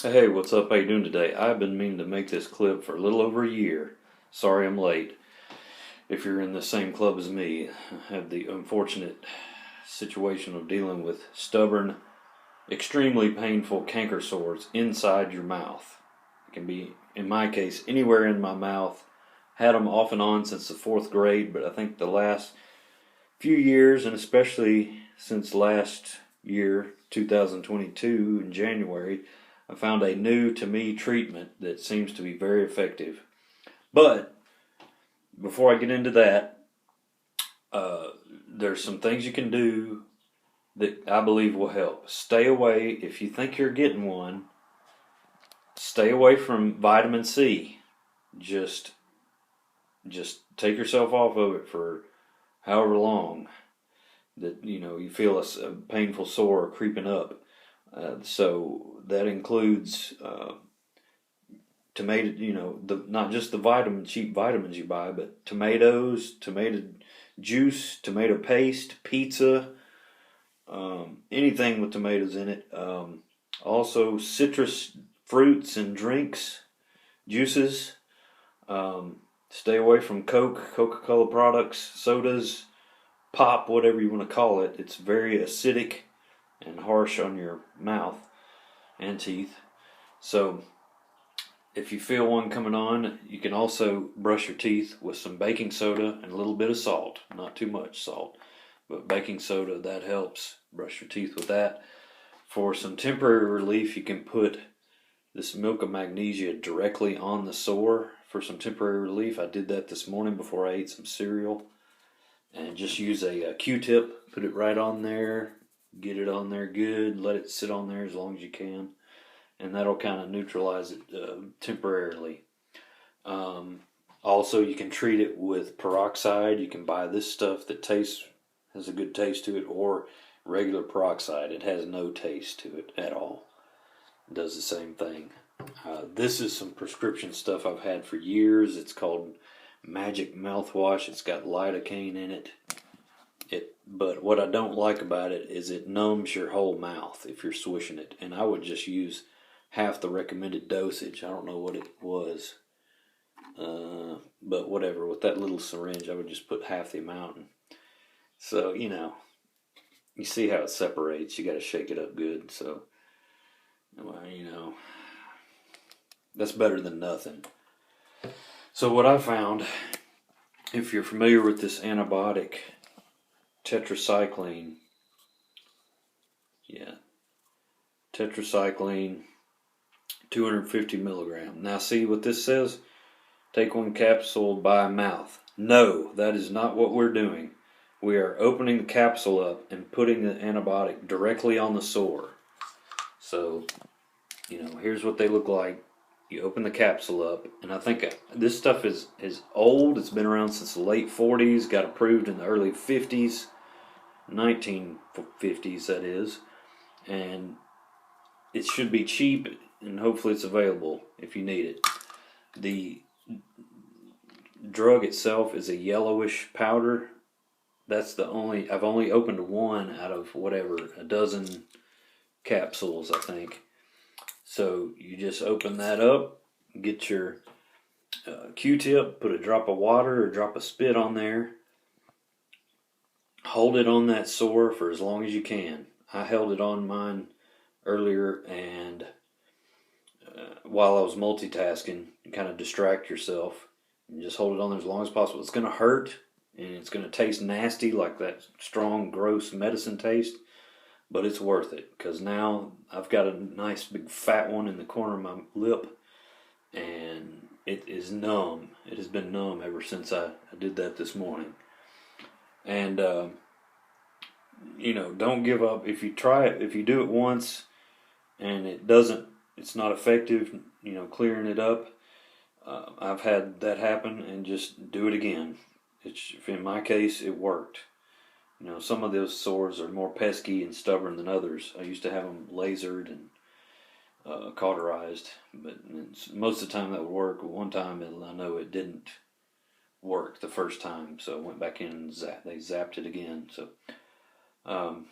Hey, what's up? How you doing today? I've been meaning to make this clip for a little over a year. Sorry I'm late. If you're in the same club as me, I have the unfortunate situation of dealing with stubborn, extremely painful canker sores inside your mouth. It can be, in my case, anywhere in my mouth. Had them off and on since the fourth grade, but I think the last few years, and especially since last year, 2022, in January, I found a new to me treatment that seems to be very effective. But before I get into that, there's some things you can do that I believe will help. Stay away, if you think you're getting one, stay away from vitamin C. Just take yourself off of it for however long that you feel a painful sore creeping up. So that includes tomato, not just the cheap vitamins you buy, but tomatoes, tomato juice, tomato paste, pizza, anything with tomatoes in it. Also, citrus fruits and drinks, juices. Stay away from Coke, Coca-Cola products, sodas, pop, whatever you want to call it. It's very acidic and harsh on your mouth and teeth. So if you feel one coming on, you can also brush your teeth with some baking soda and a little bit of salt. Not too much salt, but baking soda, that helps. Brush your teeth with that. For some temporary relief, you can put this milk of magnesia directly on the sore for some temporary relief. I did that this morning before I ate some cereal. And just use a Q-tip, put it right on there, get it on there good, let it sit on there as long as you can, and that'll kind of neutralize it temporarily. Also, you can treat it with peroxide. You can buy this stuff that has a good taste to it, or regular peroxide. It has no taste to it at all. It does the same thing. This is some prescription stuff I've had for years. It's called Magic Mouthwash. It's got lidocaine in it. But what I don't like about it is it numbs your whole mouth if you're swishing it. And I would just use half the recommended dosage. I don't know what it was. But whatever, with that little syringe, I would just put half the amount. So, you see how it separates. You got to shake it up good. So, that's better than nothing. So what I found, if you're familiar with this antibiotic, Tetracycline, Tetracycline, 250 milligram. Now see what this says? Take one capsule by mouth. No, that is not what we're doing. We are opening the capsule up and putting the antibiotic directly on the sore. So, here's what they look like. You open the capsule up, and I think this stuff is old. It's been around since the late 40s, got approved in the early 50s, 1950s that is, and it should be cheap, and hopefully it's available if you need it. The drug itself is a yellowish powder. I've only opened one out of a dozen capsules, I think. So you just open that up, get your Q-tip, put a drop of water or a drop of spit on there, hold it on that sore for as long as you can. I held it on mine earlier, and while I was multitasking, you kind of distract yourself and just hold it on there as long as possible. It's going to hurt, and it's going to taste nasty, like that strong, gross medicine taste. But it's worth it, because now I've got a nice big fat one in the corner of my lip, and it is numb. It has been numb ever since I did that this morning. And, don't give up. If you try it, if you do it once and it's not effective, clearing it up, I've had that happen, and just do it again. In my case, it worked. Some of those sores are more pesky and stubborn than others. I used to have them lasered and cauterized, but most of the time that would work. One time I know it didn't work the first time, so I went back in and they zapped it again. So I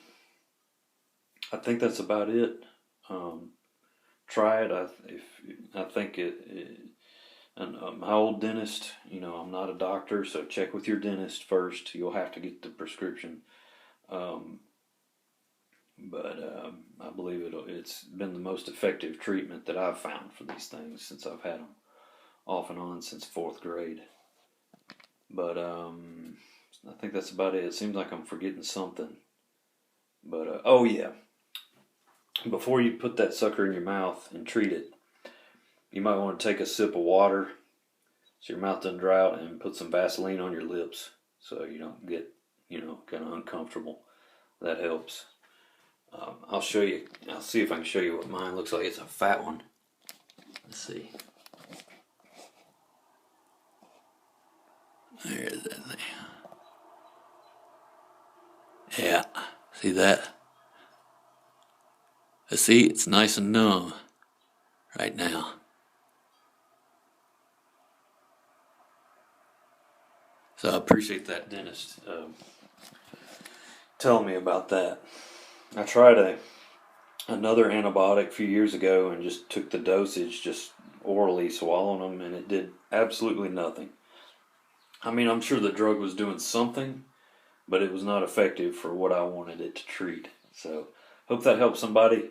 think that's about it. try it. I think my old dentist, I'm not a doctor, so check with your dentist first. You'll have to get the prescription. But I believe it's been the most effective treatment that I've found for these things since I've had them off and on since 4th grade. But I think that's about it. It seems like I'm forgetting something. But oh yeah, before you put that sucker in your mouth and treat it, you might want to take a sip of water so your mouth doesn't dry out, and put some Vaseline on your lips so you don't get, kind of uncomfortable. That helps. I'll show you. I'll see if I can show you what mine looks like. It's a fat one. Let's see. There's that thing. Yeah, see that? See, it's nice and numb right now. So I appreciate that dentist telling me about that. I tried another antibiotic a few years ago and just took the dosage, just orally swallowing them, and it did absolutely nothing. I mean, I'm sure the drug was doing something, but it was not effective for what I wanted it to treat. So, hope that helps somebody.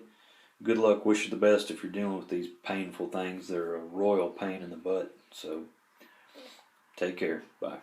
Good luck. Wish you the best if you're dealing with these painful things. They're a royal pain in the butt. So, take care. Bye.